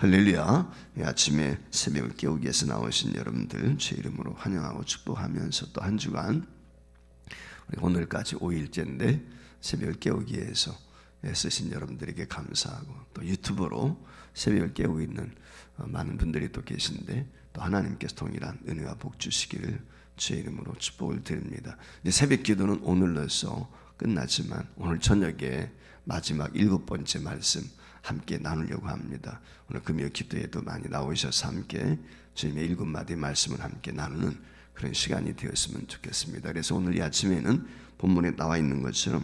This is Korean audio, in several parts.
할렐루야. 아침에 새벽을 깨우기 위해서 나오신 여러분들 제 이름으로 환영하고 축복하면서 또 한 주간 우리 오늘까지 5일째인데 새벽을 깨우기 위해서 애쓰신 여러분들에게 감사하고 또 유튜브로 새벽을 깨우고 있는 많은 분들이 또 계신데 또 하나님께서 동일한 은혜와 복 주시기를 주의 이름으로 축복을 드립니다. 이제 새벽 기도는 오늘로써 끝났지만 오늘 저녁에 마지막 7번째 말씀 함께 나누려고 합니다. 오늘 금요 기도에도 많이 나오셔서 함께 주님의 7마디 말씀을 함께 나누는 그런 시간이 되었으면 좋겠습니다. 그래서 오늘 이 아침에는 본문에 나와 있는 것처럼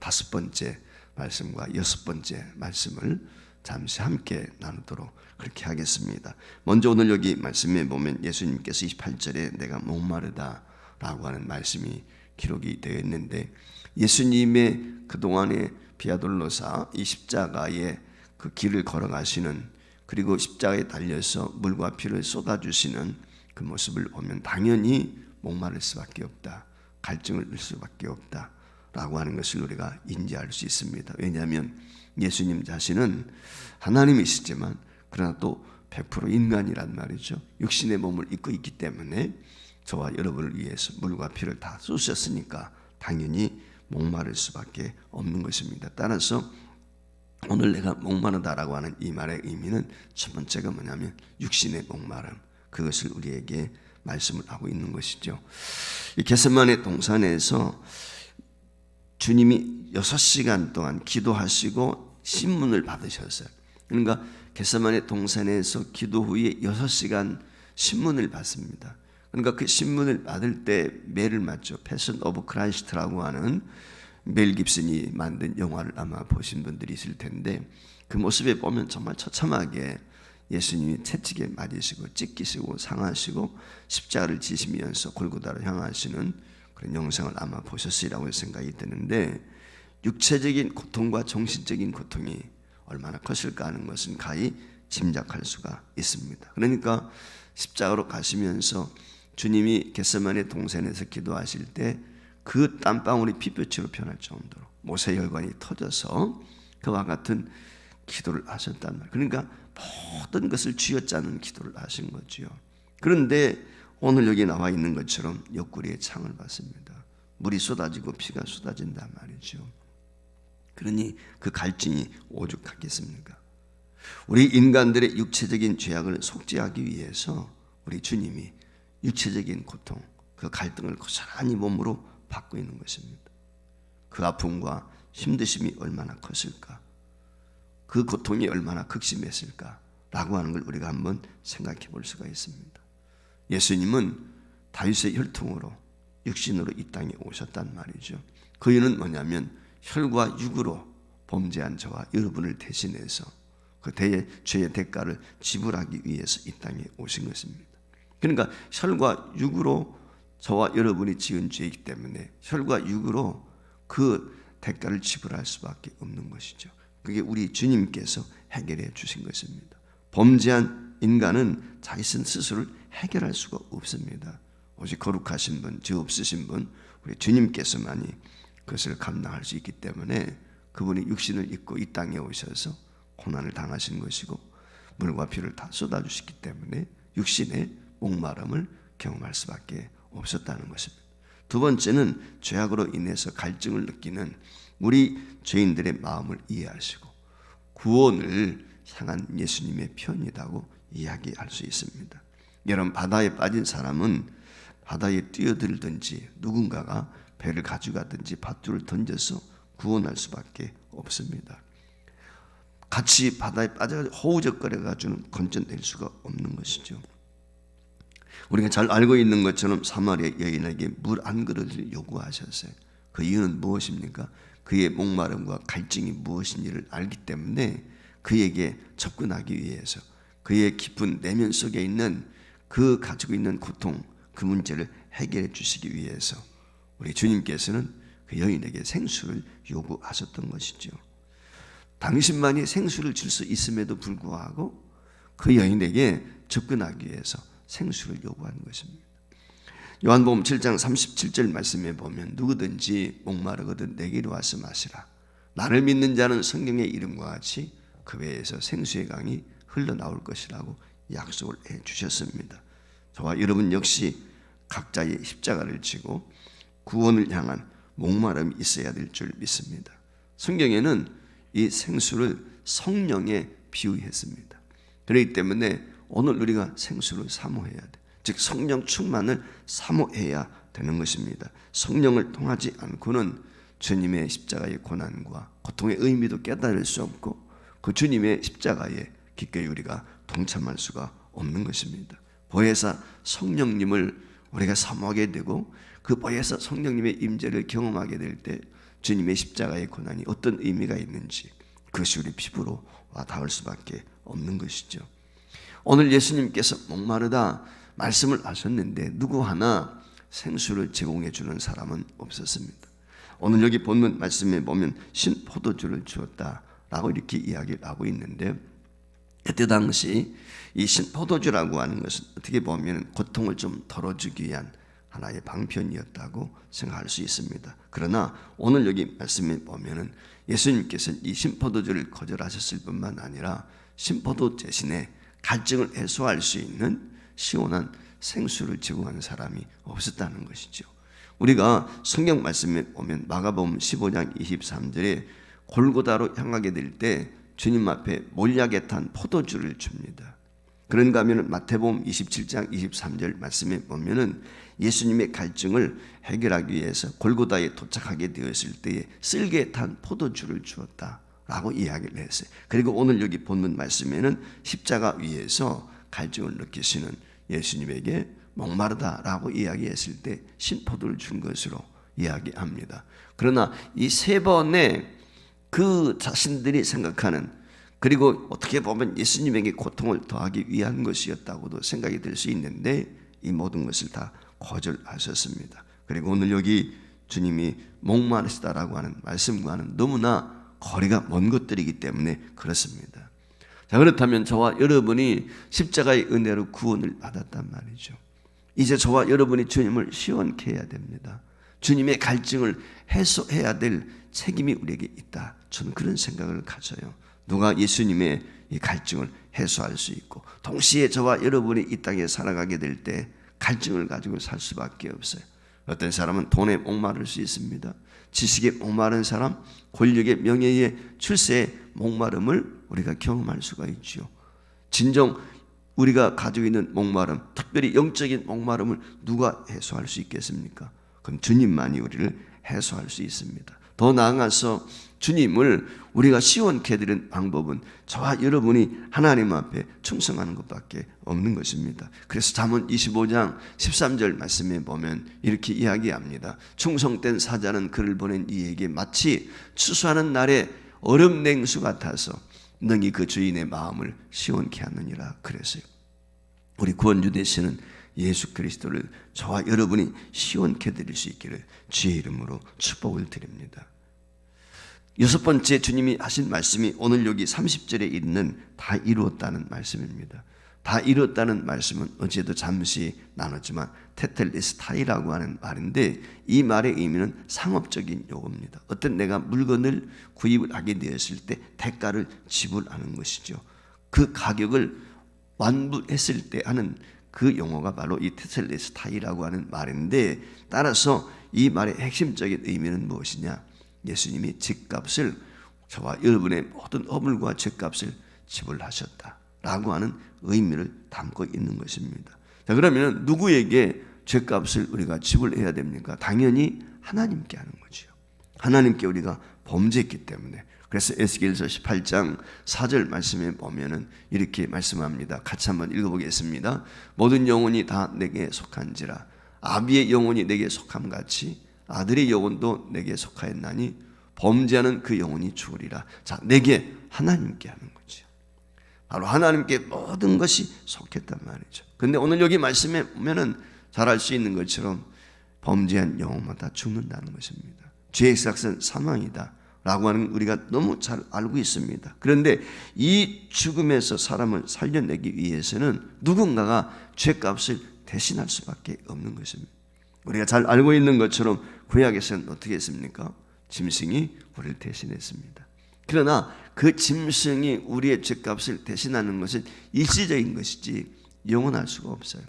5번째 말씀과 6번째 말씀을 잠시 함께 나누도록 그렇게 하겠습니다. 먼저 오늘 여기 말씀에 보면 예수님께서 28절에 내가 목마르다 라고 하는 말씀이 기록이 되어 있는데, 예수님의 그동안의 비아돌로사 이 십자가의 그 길을 걸어가시는, 그리고 십자가에 달려서 물과 피를 쏟아주시는 그 모습을 보면 당연히 목마를 수밖에 없다, 갈증을 낼 수밖에 없다 라고 하는 것을 우리가 인지할 수 있습니다. 왜냐하면 예수님 자신은 하나님이시지만 그러나 또 100% 인간이란 말이죠. 육신의 몸을 입고 있기 때문에 저와 여러분을 위해서 물과 피를 다 쏟으셨으니까 당연히 목마를 수밖에 없는 것입니다. 따라서 오늘 내가 목마르다라고 하는 이 말의 의미는 첫 번째가 뭐냐면 육신의 목마름, 그것을 우리에게 말씀을 하고 있는 것이죠. 이 겟세마네 동산에서 주님이 6시간 동안 기도하시고 신문을 받으셨어요. 그러니까 겟세마네 동산에서 기도 후에 6시간 신문을 받습니다. 그러니까 그 신문을 받을 때 매를 맞죠. 패션 오브 크라이스트라고 하는 멜 깁슨이 만든 영화를 아마 보신 분들이 있을 텐데, 그 모습에 보면 정말 처참하게 예수님이 채찍에 맞으시고 찢기시고 상하시고 십자가를 지시면서 골고다로 향하시는 그런 영상을 아마 보셨으리라고 생각이 드는데, 육체적인 고통과 정신적인 고통이 얼마나 컸을까 하는 것은 가히 짐작할 수가 있습니다. 그러니까 십자가로 가시면서 주님이 겟세마네 동산에서 기도하실 때 그 땀방울이 핏볕으로 변할 정도로 모세혈관이 터져서 그와 같은 기도를 하셨단 말이에요. 그러니까 모든 것을 쥐어짜는 기도를 하신 거죠. 그런데 오늘 여기 나와 있는 것처럼 옆구리에 창을 받습니다. 물이 쏟아지고 피가 쏟아진단 말이죠. 그러니 그 갈증이 오죽하겠습니까? 우리 인간들의 육체적인 죄악을 속죄하기 위해서 우리 주님이 육체적인 고통, 그 갈등을 고스란히 몸으로 받고 있는 것입니다. 그 아픔과 힘드심이 얼마나 컸을까, 그 고통이 얼마나 극심했을까 라고 하는 걸 우리가 한번 생각해 볼 수가 있습니다. 예수님은 다윗의 혈통으로 육신으로 이 땅에 오셨단 말이죠. 그 이유는 뭐냐면 혈과 육으로 범죄한 저와 여러분을 대신해서 그 죄의 대가를 지불하기 위해서 이 땅에 오신 것입니다. 그러니까 혈과 육으로 저와 여러분이 지은 죄이기 때문에 혈과 육으로 그 대가를 지불할 수밖에 없는 것이죠. 그게 우리 주님께서 해결해 주신 것입니다. 범죄한 인간은 자기 스스로를 해결할 수가 없습니다. 오직 거룩하신 분, 죄 없으신 분, 우리 주님께서만이 그것을 감당할 수 있기 때문에 그분이 육신을 입고 이 땅에 오셔서 고난을 당하신 것이고 물과 피를 다 쏟아주셨기 때문에 육신의 목마름을 경험할 수밖에 없었다는 것입니다. 두 번째는 죄악으로 인해서 갈증을 느끼는 우리 죄인들의 마음을 이해하시고 구원을 향한 예수님의 편이라고 이야기할 수 있습니다. 여러분, 바다에 빠진 사람은 바다에 뛰어들든지 누군가가 배를 가져가든지 밧줄을 던져서 구원할 수밖에 없습니다. 같이 바다에 빠져 허우적거려가지고는 건져낼 수가 없는 것이죠. 우리가 잘 알고 있는 것처럼 사마리아 여인에게 물 한 그릇을 요구하셨어요. 그 이유는 무엇입니까? 그의 목마름과 갈증이 무엇인지를 알기 때문에 그에게 접근하기 위해서, 그의 깊은 내면 속에 있는 그 가지고 있는 고통, 그 문제를 해결해 주시기 위해서 우리 주님께서는 그 여인에게 생수를 요구하셨던 것이죠. 당신만이 생수를 줄 수 있음에도 불구하고 그 여인에게 접근하기 위해서 생수를 요구하는 것입니다. 요한복음 7장 37절 말씀에 보면 누구든지 목마르거든 내게로 와서 마시라. 나를 믿는 자는 성경의 이름과 같이 그 배에서 생수의 강이 흘러나올 것이라고 약속을 해 주셨습니다. 저와 여러분 역시 각자의 십자가를 지고 구원을 향한 목마름이 있어야 될 줄 믿습니다. 성경에는 이 생수를 성령에 비유했습니다. 그렇기 때문에 오늘 우리가 생수를 사모해야 돼. 즉 성령 충만을 사모해야 되는 것입니다. 성령을 통하지 않고는 주님의 십자가의 고난과 고통의 의미도 깨달을 수 없고 그 주님의 십자가에 기꺼이 우리가 동참할 수가 없는 것입니다. 보혜사 성령님을 우리가 사모하게 되고 그 보혜사 성령님의 임재를 경험하게 될 때 주님의 십자가의 고난이 어떤 의미가 있는지 그것이 우리 피부로 와 닿을 수밖에 없는 것이죠. 오늘 예수님께서 목마르다 말씀을 하셨는데 누구 하나 생수를 제공해 주는 사람은 없었습니다. 오늘 여기 본문 말씀에 보면 신포도주를 주었다라고 이렇게 이야기를 하고 있는데 그때 당시 이 신포도주라고 하는 것은 어떻게 보면 고통을 좀 덜어주기 위한 하나의 방편이었다고 생각할 수 있습니다. 그러나 오늘 여기 말씀에 보면은 예수님께서는 이 신포도주를 거절하셨을 뿐만 아니라 신포도 대신에 갈증을 해소할 수 있는 시원한 생수를 제공하는 사람이 없었다는 것이죠. 우리가 성경 말씀에 보면 마가복음 15장 23절에 골고다로 향하게 될 때 주님 앞에 몰약에 탄 포도주를 줍니다. 그런가 하면 마태복음 27장 23절 말씀에 보면은 예수님의 갈증을 해결하기 위해서 골고다에 도착하게 되었을 때에 쓸개 탄 포도주를 주었다라고 이야기를 했어요. 그리고 오늘 여기 본문 말씀에는 십자가 위에서 갈증을 느끼시는 예수님에게 목마르다라고 이야기했을 때 신포도를 준 것으로 이야기합니다. 그러나 이 세 번의 그 자신들이 생각하는 그리고 어떻게 보면 예수님에게 고통을 더하기 위한 것이었다고도 생각이 될 수 있는데 이 모든 것을 다 거절하셨습니다. 그리고 오늘 여기 주님이 목마르시다라고 하는 말씀과는 너무나 거리가 먼 것들이기 때문에 그렇습니다. 자, 그렇다면 저와 여러분이 십자가의 은혜로 구원을 받았단 말이죠. 이제 저와 여러분이 주님을 시원케 해야 됩니다. 주님의 갈증을 해소해야 될 책임이 우리에게 있다. 저는 그런 생각을 가져요. 누가 예수님의 이 갈증을 해소할 수 있고 동시에 저와 여러분이 이 땅에 살아가게 될 때 갈증을 가지고 살 수밖에 없어요. 어떤 사람은 돈에 목마를 수 있습니다. 지식에 목마른 사람, 권력의 명예의 출세의 목마름을 우리가 경험할 수가 있죠. 진정 우리가 가지고 있는 목마름, 특별히 영적인 목마름을 누가 해소할 수 있겠습니까? 그럼 주님만이 우리를 해소할 수 있습니다. 더 나아가서 주님을 우리가 시원케 해드리는 방법은 저와 여러분이 하나님 앞에 충성하는 것밖에 없는 것입니다. 그래서 잠언 25장 13절 말씀에 보면 이렇게 이야기합니다. 충성된 사자는 그를 보낸 이에게 마치 추수하는 날에 얼음 냉수 같아서 능히 그 주인의 마음을 시원케 하느니라 그랬어요. 우리 구원주 되시는 예수 그리스도를 저와 여러분이 시원케 드릴 수 있기를 주의 이름으로 축복을 드립니다. 여섯 번째 주님이 하신 말씀이 오늘 여기 30절에 있는 다 이루었다는 말씀입니다. 다 이루었다는 말씀은 어제도 잠시 나눴지만 테텔레스타이라고 하는 말인데 이 말의 의미는 상업적인 용어입니다. 어떤 내가 물건을 구입을 하게 되었을 때 대가를 지불하는 것이죠. 그 가격을 완부했을 때 하는 그 용어가 바로 이 테텔레스타이라고 하는 말인데 따라서 이 말의 핵심적인 의미는 무엇이냐? 예수님이 죗값을 저와 여러분의 모든 허물과 죗값을 지불하셨다라고 하는 의미를 담고 있는 것입니다. 자, 그러면 누구에게 죗값을 우리가 지불해야 됩니까? 당연히 하나님께 하는 거죠. 하나님께 우리가 범죄했기 때문에. 그래서 에스겔서 18장 4절 말씀에 보면은 이렇게 말씀합니다. 같이 한번 읽어보겠습니다. 모든 영혼이 다 내게 속한지라 아비의 영혼이 내게 속함같이 아들의 영혼도 내게 속하였나니 범죄하는 그 영혼이 죽으리라. 자, 내게 하나님께 하는 거죠. 바로 하나님께 모든 것이 속했단 말이죠. 근데 오늘 여기 말씀에 보면은 잘 알 수 있는 것처럼 범죄한 영혼마다 죽는다는 것입니다. 죄의 삭은 사망이다 라고 하는 우리가 너무 잘 알고 있습니다. 그런데 이 죽음에서 사람을 살려내기 위해서는 누군가가 죄값을 대신할 수밖에 없는 것입니다. 우리가 잘 알고 있는 것처럼 구약에서는 어떻게 했습니까? 짐승이 우리를 대신했습니다. 그러나 그 짐승이 우리의 죄값을 대신하는 것은 일시적인 것이지 영원할 수가 없어요.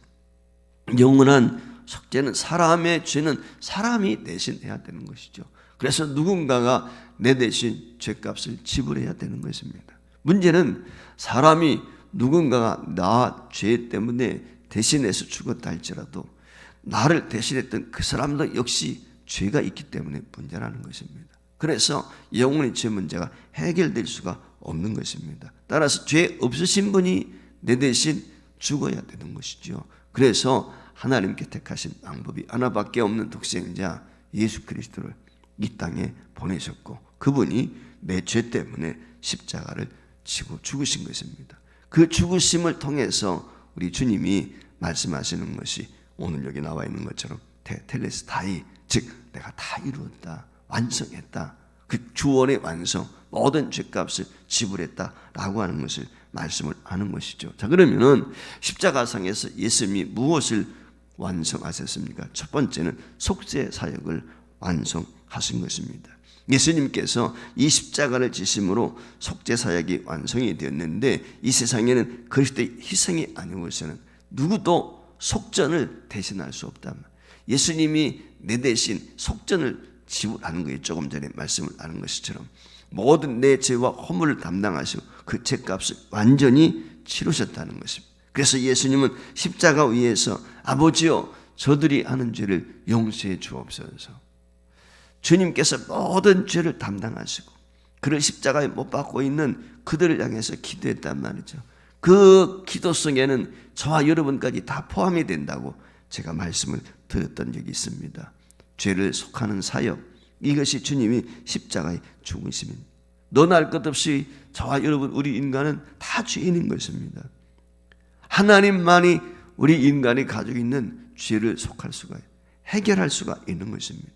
영원한 속죄는 사람의 죄는 사람이 대신해야 되는 것이죠. 그래서 누군가가 내 대신 죄값을 지불해야 되는 것입니다. 문제는 사람이 누군가가 나 죄 때문에 대신해서 죽었다 할지라도 나를 대신했던 그 사람도 역시 죄가 있기 때문에 문제라는 것입니다. 그래서 영원히 죄 문제가 해결될 수가 없는 것입니다. 따라서 죄 없으신 분이 내 대신 죽어야 되는 것이죠. 그래서 하나님께 택하신 방법이 하나밖에 없는 독생자 예수 그리스도를 이 땅에 보내셨고 그분이 내 죄 때문에 십자가를 지고 죽으신 것입니다. 그 죽으심을 통해서 우리 주님이 말씀하시는 것이 오늘 여기 나와 있는 것처럼 텔레스타이, 즉 내가 다 이루었다, 완성했다, 그 주원의 완성, 모든 죄값을 지불했다라고 하는 것을 말씀을 하는 것이죠. 자, 그러면은 십자가상에서 예수님이 무엇을 완성하셨습니까? 첫 번째는 속죄 사역을 완성하신 것입니다. 예수님께서 이 십자가를 지심으로 속죄 사역이 완성이 되었는데 이 세상에는 그리스도의 희생이 아니고서는 누구도 속전을 대신할 수 없다. 예수님이 내 대신 속전을 지불하는 거예요. 조금 전에 말씀을 하는 것처럼 모든 내 죄와 허물을 담당하시고 그 죄값을 완전히 치르셨다는 것입니다. 그래서 예수님은 십자가 위에서 아버지여 저들이 하는 죄를 용서해 주옵소서. 주님께서 모든 죄를 담당하시고 그를 십자가에 못 박고 있는 그들을 향해서 기도했단 말이죠. 그 기도 속에는 저와 여러분까지 다 포함이 된다고 제가 말씀을 드렸던 적이 있습니다. 죄를 속하는 사역, 이것이 주님이 십자가에 죽으심입니다. 너나 할 것 없이 저와 여러분 우리 인간은 다 죄인인 것입니다. 하나님만이 우리 인간이 가지고 있는 죄를 속할 수가 해결할 수가 있는 것입니다.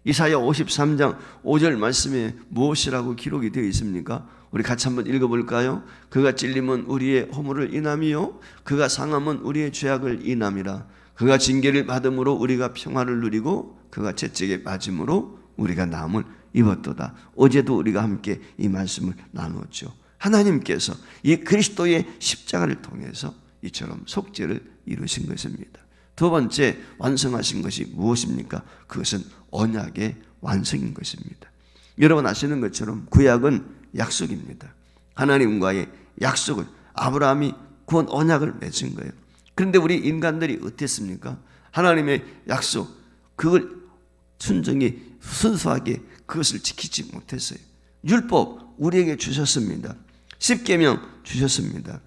이사야 53장 5절 말씀에 무엇이라고 기록이 되어 있습니까? 우리 같이 한번 읽어볼까요? 그가 찔림은 우리의 허물을 인함이요 그가 상함은 우리의 죄악을 인함이라. 그가 징계를 받음으로 우리가 평화를 누리고 그가 채찍에 맞음으로 우리가 나음을 입었도다. 어제도 우리가 함께 이 말씀을 나누었죠. 하나님께서 이 그리스도의 십자가를 통해서 이처럼 속죄를 이루신 것입니다. 두 번째 완성하신 것이 무엇입니까? 그것은 언약의 완성인 것입니다. 여러분 아시는 것처럼 구약은 약속입니다. 하나님과의 약속을 아브라함이 구원 언약을 맺은 거예요. 그런데 우리 인간들이 어땠습니까? 하나님의 약속 그걸 순종히 순수하게 그것을 지키지 못했어요. 율법 우리에게 주셨습니다. 십계명 주셨습니다.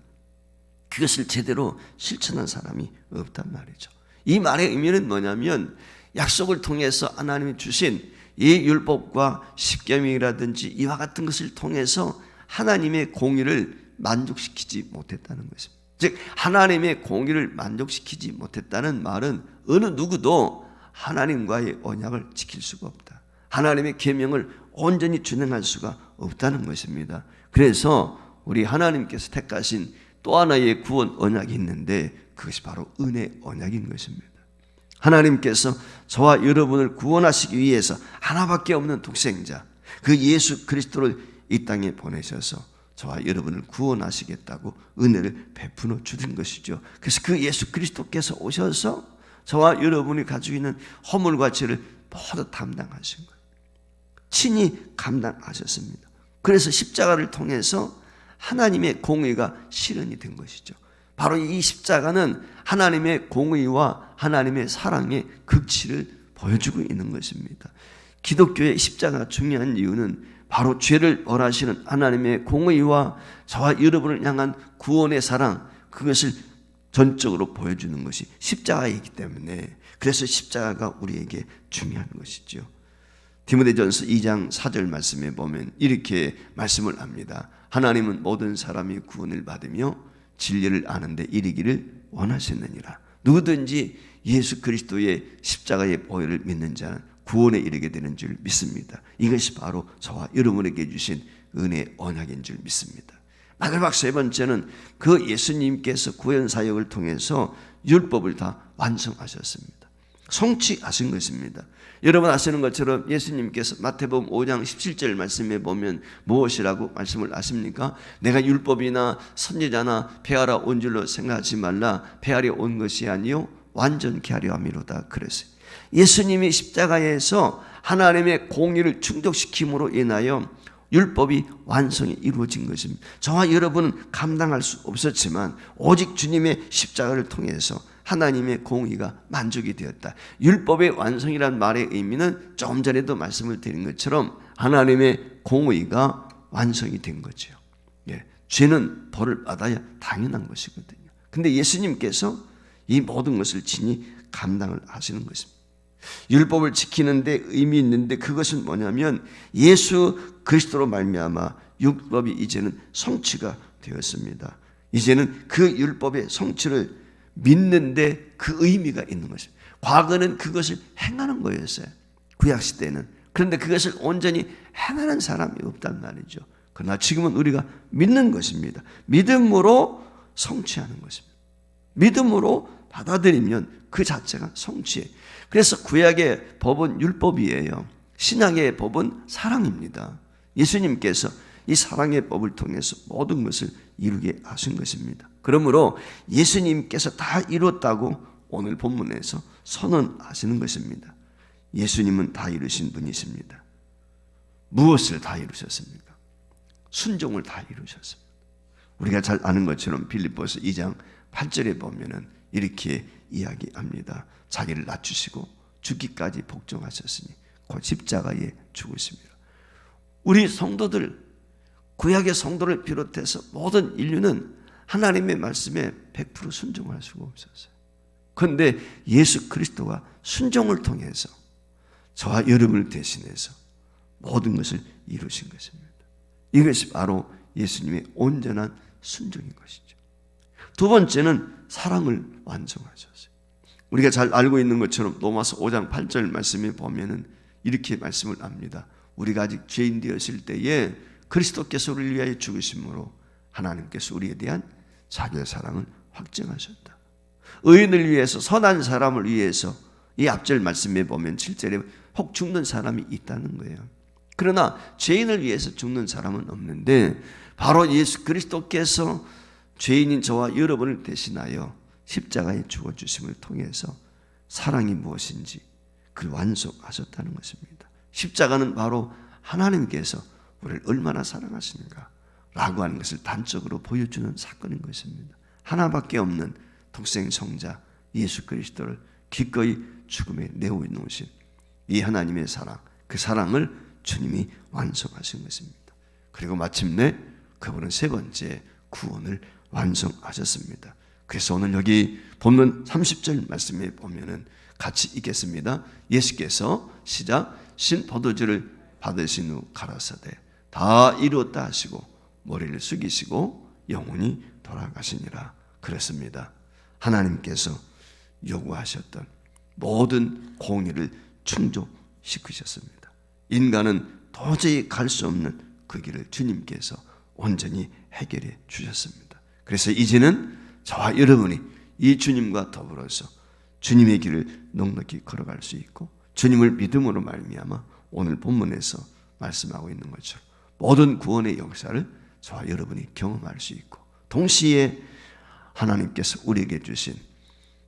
그것을 제대로 실천한 사람이 없단 말이죠. 이 말의 의미는 뭐냐면 약속을 통해서 하나님이 주신 이 율법과 십계명이라든지 이와 같은 것을 통해서 하나님의 공의를 만족시키지 못했다는 것입니다. 즉 하나님의 공의를 만족시키지 못했다는 말은 어느 누구도 하나님과의 언약을 지킬 수가 없다. 하나님의 계명을 온전히 준행할 수가 없다는 것입니다. 그래서 우리 하나님께서 택하신 또 하나의 구원 언약이 있는데 그것이 바로 은혜 언약인 것입니다. 하나님께서 저와 여러분을 구원하시기 위해서 하나밖에 없는 독생자 그 예수 그리스도를 이 땅에 보내셔서 저와 여러분을 구원하시겠다고 은혜를 베풀어 주신 것이죠. 그래서 그 예수 그리스도께서 오셔서 저와 여러분이 가지고 있는 허물과 죄를 모두 담당하신 거예요. 친히 감당하셨습니다. 그래서 십자가를 통해서 하나님의 공의가 실현이 된 것이죠. 바로 이 십자가는 하나님의 공의와 하나님의 사랑의 극치를 보여주고 있는 것입니다. 기독교의 십자가가 중요한 이유는 바로 죄를 벌하시는 하나님의 공의와 저와 여러분을 향한 구원의 사랑 그것을 전적으로 보여주는 것이 십자가이기 때문에 그래서 십자가가 우리에게 중요한 것이죠. 디모데전서 2장 4절 말씀에 보면 이렇게 말씀을 합니다. 하나님은 모든 사람이 구원을 받으며 진리를 아는데 이르기를 원하셨느니라. 누구든지 예수 그리스도의 십자가의 보혈을 믿는 자는 구원에 이르게 되는 줄 믿습니다. 이것이 바로 저와 여러분에게 주신 은혜의 언약인 줄 믿습니다. 마지막 세 번째는 그 예수님께서 구원 사역을 통해서 율법을 다 완성하셨습니다. 성취하신 것입니다. 여러분 아시는 것처럼 예수님께서 마태복음 5장 17절 말씀에 보면 무엇이라고 말씀을 하십니까? 내가 율법이나 선지자나 폐하러 온 줄로 생각하지 말라. 폐하려 온 것이 아니요 완전케 하려 함이로다 그랬어요. 예수님이 십자가에서 하나님의 공의를 충족시킴으로 인하여 율법이 완성이 이루어진 것입니다. 저와 여러분은 감당할 수 없었지만 오직 주님의 십자가를 통해서 하나님의 공의가 만족이 되었다. 율법의 완성이란 말의 의미는 조금 전에도 말씀을 드린 것처럼 하나님의 공의가 완성이 된 거죠. 예, 죄는 벌을 받아야 당연한 것이거든요. 근데 예수님께서 이 모든 것을 친히 감당을 하시는 것입니다. 율법을 지키는데 의미 있는데 그것은 뭐냐면 예수 그리스도로 말미암아 율법이 이제는 성취가 되었습니다. 이제는 그 율법의 성취를 믿는데 그 의미가 있는 것입니다. 과거는 그것을 행하는 거였어요. 구약시대는. 그런데 그것을 온전히 행하는 사람이 없단 말이죠. 그러나 지금은 우리가 믿는 것입니다. 믿음으로 성취하는 것입니다. 믿음으로 받아들이면 그 자체가 성취예요. 그래서 구약의 법은 율법이에요. 신약의 법은 사랑입니다. 예수님께서 이 사랑의 법을 통해서 모든 것을 이루게 하신 것입니다. 그러므로 예수님께서 다 이뤘다고 오늘 본문에서 선언하시는 것입니다. 예수님은 다 이루신 분이십니다. 무엇을 다 이루셨습니까? 순종을 다 이루셨습니다. 우리가 잘 아는 것처럼 빌립보서 2장 8절에 보면은 이렇게 이야기합니다. 자기를 낮추시고 죽기까지 복종하셨으니 곧 십자가에 죽으십니다. 우리 성도들, 구약의 성도를 비롯해서 모든 인류는 하나님의 말씀에 100% 순종할 수가 없었어요. 그런데 예수 그리스도가 순종을 통해서 저와 여러분을 대신해서 모든 것을 이루신 것입니다. 이것이 바로 예수님의 온전한 순종인 것이죠. 두 번째는 사랑을 완성하셨어요. 우리가 잘 알고 있는 것처럼 로마서 5장 8절 말씀에 보면은 이렇게 말씀을 합니다. 우리가 아직 죄인 되었을 때에 그리스도께서 우리를 위하여 죽으심으로 하나님께서 우리에 대한 자기의 사랑을 확증하셨다. 의인을 위해서, 선한 사람을 위해서 이 앞절 말씀에 보면 7절에 혹 죽는 사람이 있다는 거예요. 그러나 죄인을 위해서 죽는 사람은 없는데 바로 예수 그리스도께서 죄인인 저와 여러분을 대신하여 십자가에 죽어주심을 통해서 사랑이 무엇인지 그걸 완성하셨다는 것입니다. 십자가는 바로 하나님께서 우리를 얼마나 사랑하시는가 라고 하는 것을 단적으로 보여주는 사건인 것입니다. 하나밖에 없는 독생 성자 예수 그리스도를 기꺼이 죽음에 내어놓으신 이 하나님의 사랑, 그 사랑을 주님이 완성하신 것입니다. 그리고 마침내 그분은 세 번째 구원을 완성하셨습니다. 그래서 오늘 여기 본문 30절 말씀에 보면은 같이 읽겠습니다. 예수께서 시작 신 포도주를 받으신 후 가라사대 다 이루었다 하시고 머리를 숙이시고 영원히 돌아가시니라 그랬습니다. 하나님께서 요구하셨던 모든 공의를 충족시키셨습니다. 인간은 도저히 갈 수 없는 그 길을 주님께서 온전히 해결해 주셨습니다. 그래서 이제는 저와 여러분이 이 주님과 더불어서 주님의 길을 넉넉히 걸어갈 수 있고 주님을 믿음으로 말미암아 오늘 본문에서 말씀하고 있는 것처럼 모든 구원의 역사를 저와 여러분이 경험할 수 있고 동시에 하나님께서 우리에게 주신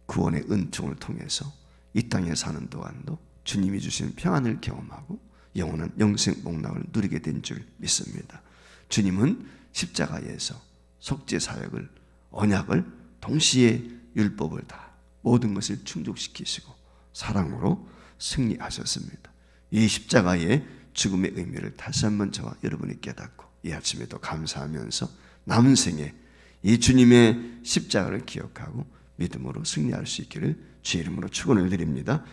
구원의 은총을 통해서 이 땅에 사는 동안도 주님이 주신 평안을 경험하고 영원한 영생 복락을 누리게 된 줄 믿습니다. 주님은 십자가에서 속죄 사역을 언약을 동시에 율법을 다 모든 것을 충족시키시고 사랑으로 승리하셨습니다. 이 십자가의 죽음의 의미를 다시 한번 저와 여러분이 깨닫고 이 아침에도 감사하면서 남은 생에 이 주님의 십자가를 기억하고 믿음으로 승리할 수 있기를 주의 이름으로 축원을 드립니다.